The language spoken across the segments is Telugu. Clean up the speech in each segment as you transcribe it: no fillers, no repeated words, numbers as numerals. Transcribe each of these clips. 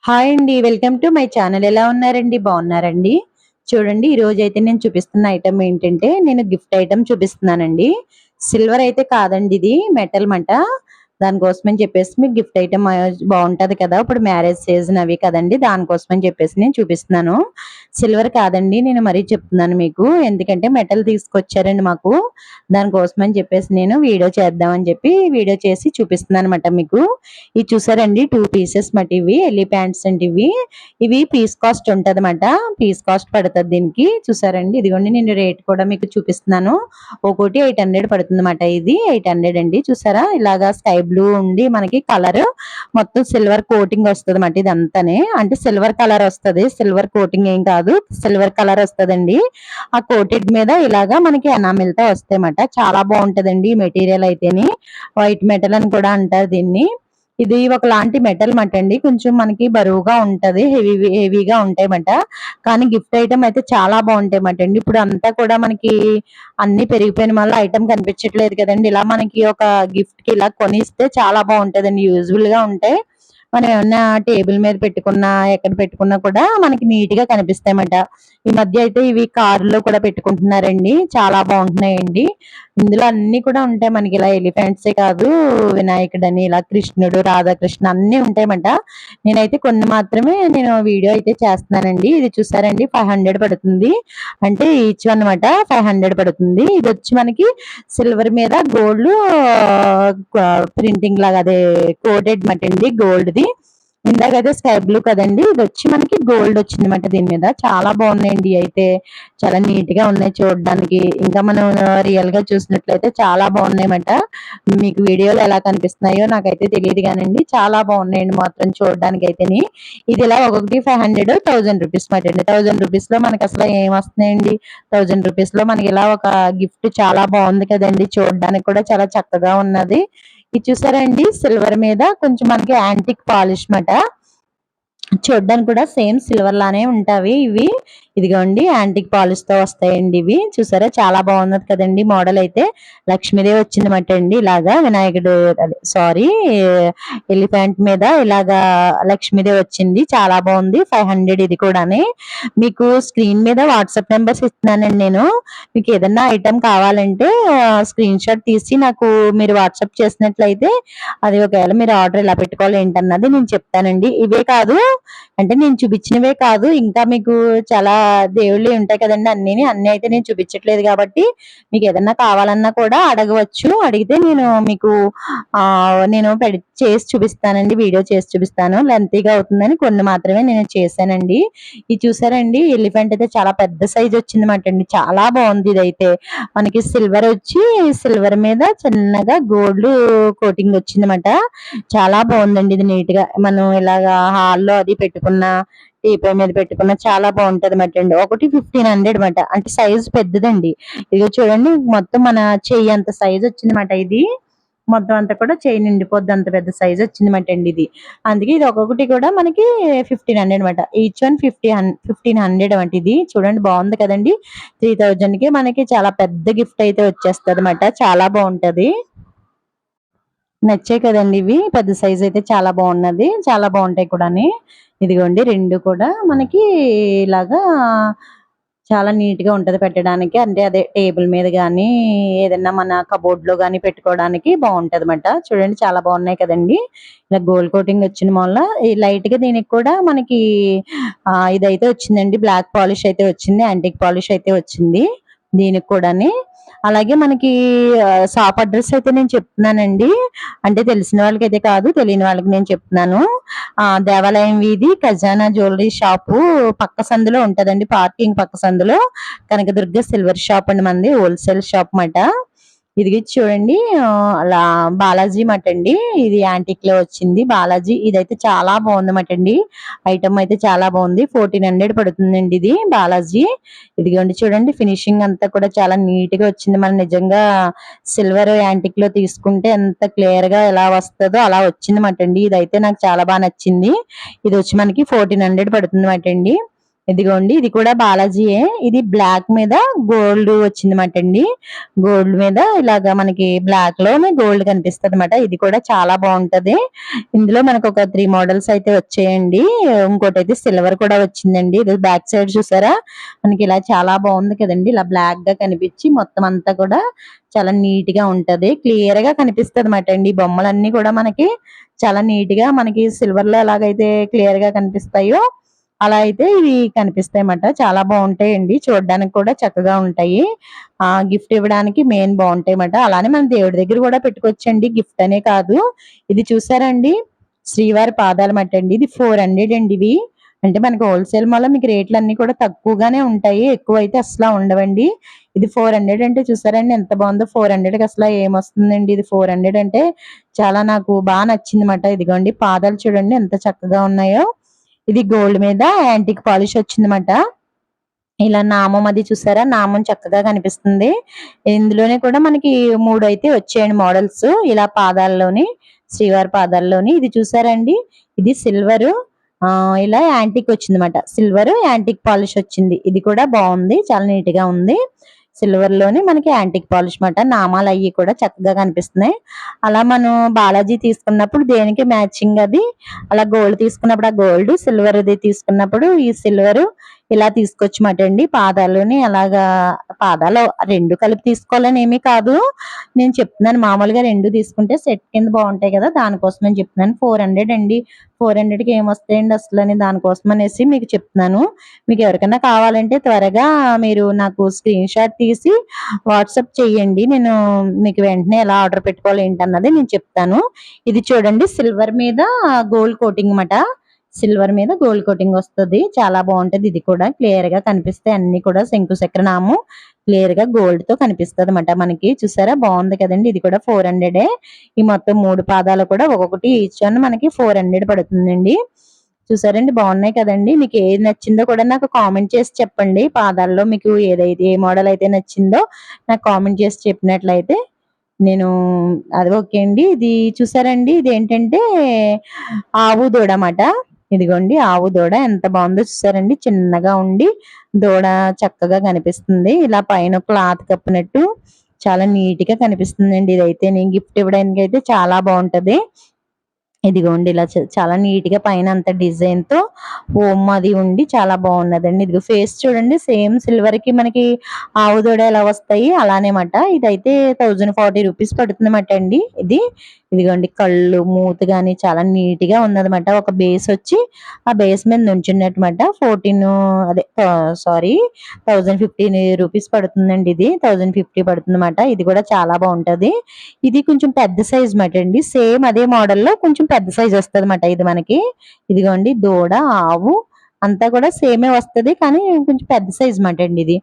హాయ్ అండి. Welcome to my channel. ఎలా ఉన్నారండి? బాగున్నారండి? చూడండి, ఈ రోజు అయితే నేను చూపిస్తున్న ఐటమ్ ఏంటంటే, నేను గిఫ్ట్ ఐటమ్ చూపిస్తున్నానండి. సిల్వర్ అయితే కాదండి, ఇది మెటల్ మాట. దానికోసమని చెప్పేసి మీకు గిఫ్ట్ ఐటమ్ బాగుంటది కదా, ఇప్పుడు మ్యారేజ్ సీజన్ అవి కదండి, దానికోసమని చెప్పేసి నేను చూపిస్తున్నాను. సిల్వర్ కాదండి, నేను మరీ చెప్తున్నాను మీకు. ఎందుకంటే మెటల్ తీసుకొచ్చారండి మాకు. దానికోసమని చెప్పేసి నేను వీడియో చేద్దామని చెప్పి వీడియో చేసి చూపిస్తున్నాను అనమాట మీకు. ఇది చూసారండి, 2 పీసెస్ మాట. ఇవి ఎల్లి ప్యాంట్స్ అండి. ఇవి పీస్ కాస్ట్ ఉంటదన్నమాట. పీస్ కాస్ట్ పడుతుంది దీనికి. చూసారండి, ఇదిగోండి నేను రేట్ కూడా మీకు చూపిస్తున్నాను. ఒక్కోటి 800 పడుతుంది అన్నమాట. ఇది 800 అండి. చూసారా, ఇలాగా స్కై బ్లూ ఉండి మనకి కలర్ మొత్తం సిల్వర్ కోటింగ్ వస్తుంది అన్నమాట. ఇదంతానే అంటే సిల్వర్ కలర్ వస్తుంది, సిల్వర్ కోటింగ్ ఏం కాదు, సిల్వర్ కలర్ వస్తుందండి. ఆ కోటెడ్ మీద ఇలాగా మనకి ఎనామిల్తో వస్తాయన్నమాట. చాలా బాగుంటదండి ఈ మెటీరియల్ అయితేని. వైట్ మెటల్ అని కూడా అంటారు దీన్ని. ఇది ఒకలాంటి మెటల్ మాట అండి. కొంచెం మనకి బరువుగా ఉంటది, హెవీగా ఉంటాయన్నమాట. కానీ గిఫ్ట్ ఐటమ్ అయితే చాలా బాగుంటాయన్నమాట అండి. ఇప్పుడు అంతా కూడా మనకి అన్ని పెరిగిపోయిన వల్ల ఐటమ్ కనిపించట్లేదు కదండి. ఇలా మనకి ఒక గిఫ్ట్ కి ఇలా కొనిస్తే చాలా బాగుంటదండి. యూజ్ఫుల్ గా ఉంటాయి. మనం ఏమన్నా టేబుల్ మీద పెట్టుకున్నా, ఎక్కడ పెట్టుకున్నా కూడా మనకి నీట్ గా కనిపిస్తాయన్నమాట. ఈ మధ్య అయితే ఇవి కారులో కూడా పెట్టుకుంటున్నారండి. చాలా బాగుంటున్నాయండి. ఇందులో అన్ని కూడా ఉంటాయి మనకి. ఇలా ఎలిఫెంట్సే కాదు, వినాయకుడు అని, ఇలా కృష్ణుడు, రాధాకృష్ణ అన్ని ఉంటాయన్నమాట. నేనైతే కొన్ని మాత్రమే నేను వీడియో అయితే చేస్తున్నానండి. ఇది చూసారండి, 500 పడుతుంది. అంటే ఈచ్ వన్ అనమాట 500 పడుతుంది. ఇది వచ్చి మనకి సిల్వర్ మీద గోల్డ్ ప్రింటింగ్ లాగా, అదే కోటెడ్ మాట అండి, గోల్డ్ ది. ఇందాకైతే స్కై బ్లూ కదండి, ఇది వచ్చి మనకి గోల్డ్ వచ్చింది అనమాట దీని మీద. చాలా బాగున్నాయండి. అయితే చాలా నీట్ గా ఉన్నాయి చూడడానికి. ఇంకా మనం రియల్ గా చూసినట్లయితే చాలా బాగున్నాయి అన్నమాట. మీకు వీడియోలో ఎలా కనిపిస్తున్నాయో నాకైతే తెలియదు కానండి, చాలా బాగున్నాయండి మాత్రం చూడడానికి అయితేని. ఇది ఇలా ఒక్కొక్కటి 500, 1000 రూపీస్ మాట అండి. 1000 రూపీస్ లో మనకి అసలు ఏం వస్తున్నాయండి? 1000 రూపీస్ లో మనకి ఇలా ఒక గిఫ్ట్ చాలా బాగుంది కదండి. చూడడానికి కూడా చాలా చక్కగా ఉన్నది. ఇది చూసారండి, సిల్వర్ మీద కొంచెం మనకి యాంటిక్ పాలిష్ మాట. చూడడానికి కూడా సేమ్ సిల్వర్ లానే ఉంటాయి ఇవి. ఇదిగోండి, యాంటిక్ పాలిష్ తో వస్తాయండి ఇవి. చూసారా, చాలా బాగున్నది కదండి. మోడల్ అయితే లక్ష్మీదేవి వచ్చిందన్నమాట అండి. ఇలాగా వినాయకుడు, అదే సారీ, ఎలిఫెంట్ మీద ఇలాగా లక్ష్మీదేవి వచ్చింది. చాలా బాగుంది. 500 ఇది కూడాని. మీకు స్క్రీన్ మీద వాట్సాప్ నెంబర్స్ ఇస్తున్నానండి నేను. మీకు ఏదన్నా ఐటమ్ కావాలంటే స్క్రీన్ షాట్ తీసి నాకు మీరు వాట్సాప్ చేసినట్లయితే, అది ఒకవేళ మీరు ఆర్డర్ ఎలా పెట్టుకోవాలి ఏంటన్నది నేను చెప్తానండి. ఇవే కాదు అంటే నేను చూపించినవే కాదు, ఇంకా మీకు చాలా దేవుళ్ళు ఉంటాయి కదండి. అన్ని అయితే నేను చూపించట్లేదు కాబట్టి మీకు ఏదన్నా కావాలన్నా కూడా అడగవచ్చు. అడిగితే నేను మీకు నేను చేసి చూపిస్తానండి, వీడియో చేసి చూపిస్తాను. లెంతీగా అవుతుందని కొన్ని మాత్రమే నేను చేశానండి. ఇది చూసారండి, ఎలిఫెంట్ అయితే చాలా పెద్ద సైజ్ వచ్చింది మాట అండి. చాలా బాగుంది. ఇదైతే మనకి సిల్వర్ వచ్చి, సిల్వర్ మీద చిన్నగా గోల్డ్ కోటింగ్ వచ్చిందన్నమాట. చాలా బాగుందండి. ఇది నీట్ గా మనం ఇలాగా హాల్లో అది పెట్టుకున్న, టీపై మీద పెట్టుకున్న చాలా బాగుంటది మాట అండి. ఒకటి 1500 మాట. అంటే సైజ్ పెద్దదండి. ఇదిగో చూడండి, మొత్తం మన చెయ్యి అంత సైజ్ వచ్చింది మాట ఇది. మొత్తం అంతా కూడా చెయ్యి నిండిపోద్ది, అంత పెద్ద సైజ్ వచ్చింది మాట అండి ఇది. అందుకే ఇది ఒక్కొక్కటి కూడా మనకి 1500 మాట. ఈచ్ వన్ 1500 అంటే. ఇది చూడండి, బాగుంది కదండి. 3000 కి మనకి చాలా పెద్ద గిఫ్ట్ అయితే వచ్చేస్తుంది అనమాట. చాలా బాగుంటది. నచ్చాయి కదండి ఇవి. పెద్ద సైజ్ అయితే చాలా బాగున్నది. చాలా బాగుంటాయి కూడాని. ఇదిగోండి, రెండు కూడా మనకి ఇలాగా చాలా నీట్ గా ఉంటది పెట్టడానికి. అంటే అదే టేబుల్ మీద గానీ, ఏదైనా మన కబోర్డ్ లో గానీ పెట్టుకోవడానికి బాగుంటది అనమాట. చూడండి, చాలా బాగున్నాయి కదండి. ఇలా గోల్డ్ కోటింగ్ వచ్చిన వల్ల ఈ లైట్ గా దీనికి కూడా మనకి ఇదైతే వచ్చిందండి, బ్లాక్ పాలిష్ అయితే వచ్చింది, యాంటిక్ పాలిష్ అయితే వచ్చింది దీనికి కూడాని. అలాగే మనకి షాప్ అడ్రస్ అయితే నేను చెప్తున్నానండి. అంటే తెలిసిన వాళ్ళకైతే కాదు, తెలియని వాళ్ళకి నేను చెప్తున్నాను. దేవాలయం వీధి, ఖజానా జ్యువెలరీ షాపు పక్క సందులో ఉంటదండి. పార్కింగ్ పక్క సందులో కనకదుర్గ సిల్వర్ షాప్ అండి మంది, హోల్సేల్ షాప్ మాట. ఇది చూడండి, అలా బాలాజీ మట అండి. ఇది యాంటిక్ లో వచ్చింది బాలాజీ. ఇదైతే చాలా బాగుంది మట అండి. ఐటమ్ అయితే చాలా బాగుంది. 1400 పడుతుందండి ఇది బాలాజీ. ఇదిగోండి చూడండి, ఫినిషింగ్ అంతా కూడా చాలా నీట్ గా వచ్చింది. మనం నిజంగా సిల్వర్ యాంటిక్ లో తీసుకుంటే ఎంత క్లియర్ గా ఎలా వస్తుందో అలా వచ్చింది మట అండి. ఇదైతే నాకు చాలా బాగా నచ్చింది. ఇది వచ్చి మనకి 1400 పడుతుంది మట అండి. ఇదిగోండి ఇది కూడా బాలాజీయే. ఇది బ్లాక్ మీద గోల్డ్ వచ్చిందన్నమాట అండి. గోల్డ్ మీద ఇలాగా మనకి బ్లాక్ లోనే గోల్డ్ కనిపిస్తుంది అనమాట. ఇది కూడా చాలా బాగుంటది. ఇందులో మనకు ఒక 3 మోడల్స్ అయితే వచ్చాయండి. ఇంకోటి అయితే సిల్వర్ కూడా వచ్చిందండి. ఇది బ్యాక్ సైడ్ చూసారా మనకి ఇలా చాలా బాగుంది కదండి. ఇలా బ్లాక్ గా కనిపించి మొత్తం అంతా కూడా చాలా నీట్ గా ఉంటది. క్లియర్ గా కనిపిస్తుంది అనమాట అండి. ఈ బొమ్మలన్నీ కూడా మనకి చాలా నీట్ గా మనకి సిల్వర్ లో ఎలాగైతే క్లియర్ గా కనిపిస్తాయో అలా అయితే ఇవి కనిపిస్తాయి అన్నమాట. చాలా బాగుంటాయండి. చూడడానికి కూడా చక్కగా ఉంటాయి. గిఫ్ట్ ఇవ్వడానికి మెయిన్ బాగుంటాయి అన్నమాట. అలానే మనం దేవుడి దగ్గర కూడా పెట్టుకోవచ్చండి. గిఫ్ట్ అనే కాదు. ఇది చూసారండి శ్రీవారి పాదాలు మట అండి. ఇది 400 అండి ఇవి. అంటే మనకి హోల్సేల్ వల్ల మీకు రేట్లు అన్ని కూడా తక్కువగానే ఉంటాయి. ఎక్కువ అయితే అసలు ఉండవండి. ఇది 400 అంటే చూసారండి ఎంత బాగుందో. 400కి అసలు ఏమొస్తుందండి. ఇది 400 అంటే చాలా నాకు బాగా నచ్చింది మాట. ఇదిగోండి పాదాలు చూడండి ఎంత చక్కగా ఉన్నాయో. ఇది గోల్డ్ మీద యాంటిక్ పాలిష్ వచ్చిందన్నమాట. ఇలా నామం అది చూసారా నామం చక్కగా కనిపిస్తుంది. ఇందులోనే కూడా మనకి 3 అయితే వచ్చాయండి మోడల్స్. ఇలా పాదాల్లోని శ్రీవారి పాదాల్లోని ఇది చూసారండి ఇది సిల్వర్ ఇలా యాంటిక్ వచ్చిందన్నమాట. సిల్వర్ యాంటిక్ పాలిష్ వచ్చింది. ఇది కూడా బాగుంది. చాలా నీట్ గా ఉంది. సిల్వర్ లోని మనకి యాంటిక్ పాలిష్ మాట. నామాలు అయ్యి కూడా చక్కగా కనిపిస్తున్నాయి. అలా మనం బాలాజీ తీసుకున్నప్పుడు దేనికి మ్యాచింగ్ అది అలా గోల్డ్ తీసుకున్నప్పుడు ఆ గోల్డ్, సిల్వర్ ది తీసుకున్నప్పుడు ఈ సిల్వర్ ఇలా తీసుకోవచ్చమాట అండి. పాదాలని అలాగా పాదాలు 2 కలిపి తీసుకోవాలని ఏమీ కాదు. నేను చెప్తున్నాను మామూలుగా 2 తీసుకుంటే సెట్ కింద బాగుంటాయి కదా దానికోసం నేను చెప్తున్నాను. 400 అండి. 400కి ఏమొస్తాయండి అసలు అని దానికోసం అనేసి మీకు చెప్తున్నాను. మీకు ఎవరికైనా కావాలంటే త్వరగా మీరు నాకు స్క్రీన్ షాట్ తీసి వాట్సాప్ చేయండి. నేను మీకు వెంటనే ఎలా ఆర్డర్ పెట్టుకోవాలి ఏంటన్నది నేను చెప్తాను. ఇది చూడండి సిల్వర్ మీద గోల్డ్ కోటింగ్ మాట. సిల్వర్ మీద గోల్డ్ కోటింగ్ వస్తుంది. చాలా బాగుంటది. ఇది కూడా క్లియర్ గా కనిపిస్తాయి అన్ని కూడా శంకు చక్ర నామం క్లియర్ గా గోల్డ్ తో కనిపిస్తుంది అనమాట. మనకి చూసారా బాగుంది కదండి. ఇది కూడా 400. ఈ మొత్తం 3 పాదాలు కూడా ఒక్కొక్కటి ఈచ్ వన్ మనకి 400 పడుతుందండి. చూసారండి బాగున్నాయి కదండి. మీకు ఏది నచ్చిందో కూడా నాకు కామెంట్ చేసి చెప్పండి. పాదాల్లో మీకు ఏదైతే ఏ మోడల్ అయితే నచ్చిందో నాకు కామెంట్ చేసి చెప్పినట్లయితే నేను అది ఓకే అండి. ఇది చూసారండి ఇది ఏంటంటే ఆవు దూడ అన్నమాట. ఇదిగోండి ఆవు దూడ ఎంత బాగుందో చూసారండి. చిన్నగా ఉండి దూడ చక్కగా కనిపిస్తుంది. ఇలా పైన క్లాత్ కప్పినట్టు చాలా నీట్ గా కనిపిస్తుందండి. ఇదైతే నేను గిఫ్ట్ ఇవ్వడానికి అయితే చాలా బాగుంటది. ఇదిగోండి ఇలా చాలా నీట్ గా పైన అంత డిజైన్ తో ఓం అది ఉండి చాలా బాగున్నదండి. ఇదిగో ఫేస్ చూడండి సేమ్ సిల్వర్ కి మనకి ఆవు దూడ ఎలా వస్తాయి అలానే మాట. ఇదైతే 1040 రూపీస్ పడుతుందన్నమాట అండి. ఇదిగోండి కళ్ళు మూత గాని చాలా నీట్ గా ఉన్నదన్నమాట. ఒక బేస్ వచ్చి ఆ బేస్ మీద నుంచున్నట్టుమాట. 1050 రూపీస్ పడుతుందండి. ఇది 1050 పడుతుందన్నమాట. ఇది కూడా చాలా బాగుంటది. ఇది కొంచెం పెద్ద సైజ్ మాట అండి. సేమ్ అదే మోడల్ లో కొంచెం పెద్ద సైజ్ వస్తుంది మాట. ఇది మనకి ఇదిగోండి దూడ ఆవు అంతా కూడా సేమే వస్తది. కానీ కొంచెం పెద్ద సైజ్ మాట అండి ఇది.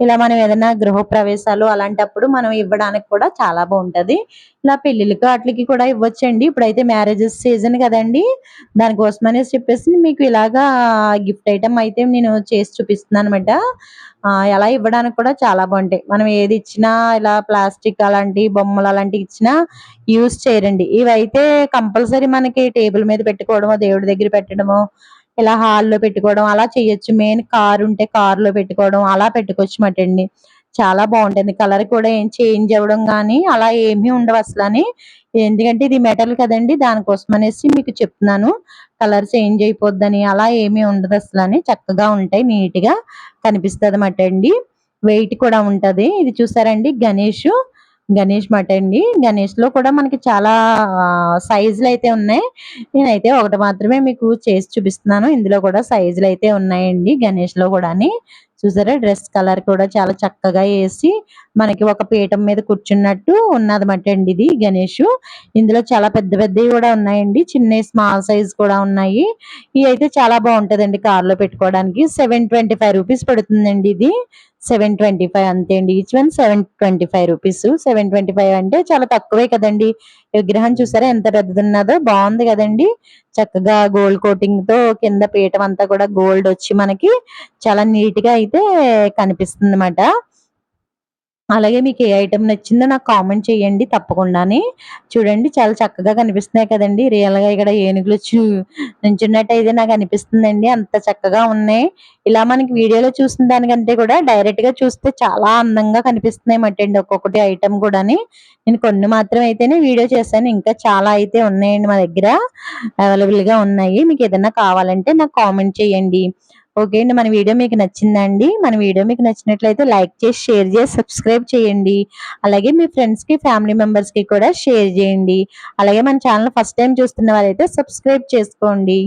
ఇలా మనం ఏదైనా గృహప్రవేశాలు అలాంటప్పుడు మనం ఇవ్వడానికి కూడా చాలా బాగుంటది. ఇలా పెళ్లిళ్ళకి వాటికి కూడా ఇవ్వచ్చండి. ఇప్పుడైతే మ్యారేజెస్ సీజన్ కదండి. దానికోసం అనేసి చెప్పేసి మీకు ఇలాగా గిఫ్ట్ ఐటమ్ అయితే నేను చేసి చూపిస్తున్నాను అనమాట. ఎలా ఇవ్వడానికి కూడా చాలా బాగుంటాయి. మనం ఏది ఇచ్చినా ఇలా ప్లాస్టిక్ అలాంటి బొమ్మలు అలాంటివి ఇచ్చినా యూజ్ చేయరండి. ఇవైతే కంపల్సరీ మనకి టేబుల్ మీద పెట్టుకోవడమో దేవుడి దగ్గర పెట్టడమో ఇలా హాల్లో పెట్టుకోవడం అలా చేయొచ్చు. మెయిన్ కార్ ఉంటే కార్ లో పెట్టుకోవడం అలా పెట్టుకోవచ్చు మాట అండి. చాలా బాగుంటుంది. కలర్ కూడా ఏం చేంజ్ అవ్వడం గానీ అలా ఏమీ ఉండవు అసలని. ఎందుకంటే ఇది మెటల్ కదండి దానికోసం అనేసి మీకు చెప్తున్నాను. కలర్ చేంజ్ అయిపోద్దని అలా ఏమీ ఉండదు అసలని. చక్కగా ఉంటాయి నీట్ గా కనిపిస్తుంది మాట అండి. వెయిట్ కూడా ఉంటది. ఇది చూసారండి గణేష్ మాట అండి. గణేష్ లో కూడా మనకి చాలా సైజులు అయితే ఉన్నాయి. నేనైతే ఒకటి మాత్రమే మీకు చేసి చూపిస్తున్నాను. ఇందులో కూడా సైజులు అయితే ఉన్నాయండి గణేష్ లో కూడా. చూసారా డ్రెస్ కలర్ కూడా చాలా చక్కగా వేసి మనకి ఒక పీఠం మీద కూర్చున్నట్టు ఉన్నదన్నమాట అండి. ఇది గణేష్. ఇందులో చాలా పెద్ద పెద్దవి కూడా ఉన్నాయండి. చిన్న స్మాల్ సైజ్ కూడా ఉన్నాయి. ఇవి అయితే చాలా బాగుంటదండి కార్ లో పెట్టుకోవడానికి. 725 రూపీస్ పడుతుందండి ఇది. 725 అంతే అండి. Each one 725 rupees. 725 అంటే చాలా తక్కువే కదండి. విగ్రహం చూసారా ఎంత పెద్దది ఉన్నదో. బాగుంది కదండి. చక్కగా గోల్డ్ కోటింగ్ తో కింద పీఠం అంతా కూడా గోల్డ్ వచ్చి మనకి చాలా నీట్ గా అయితే కనిపిస్తుంది అన్నమాట. అలాగే మీకు ఏ ఐటెం నచ్చిందో నాకు కామెంట్ చేయండి తప్పకుండాని. చూడండి చాలా చక్కగా కనిపిస్తున్నాయి కదండీ! రియల్‌గా ఇక్కడ ఏనుగులు నుంచున్నట్టయితే నాకు అనిపిస్తుందండి. అంత చక్కగా ఉన్నాయి. ఇలా మనకి వీడియోలో చూసిన దానికంటే కూడా డైరెక్ట్‌గా చూస్తే చాలా అందంగా కనిపిస్తున్నాయన్నమాటండి ఒక్కొక్కటి ఐటెం కూడాని. నేను కొన్ని మాత్రం అయితేనే వీడియో చేశాను. ఇంకా చాలా అయితే ఉన్నాయండి మా దగ్గర. అవైలబుల్‌గా ఉన్నాయి. మీకేదన్నా కావాలంటే నాకు కామెంట్ చేయండి. ఓకే అండి. మన వీడియో మీకు నచ్చిందా అండి? మన వీడియో మీకు నచ్చినట్లయితే లైక్ చేసి, షేర్ చేసి, సబ్స్క్రైబ్ చేయండి. అలాగే మీ ఫ్రెండ్స్‌కి, ఫ్యామిలీ మెంబర్స్‌కి కూడా షేర్ చేయండి. అలాగే మన ఛానెల్ ఫస్ట్ టైమ్ చూస్తున్న వారైతే సబ్స్క్రైబ్ చేసుకోండి.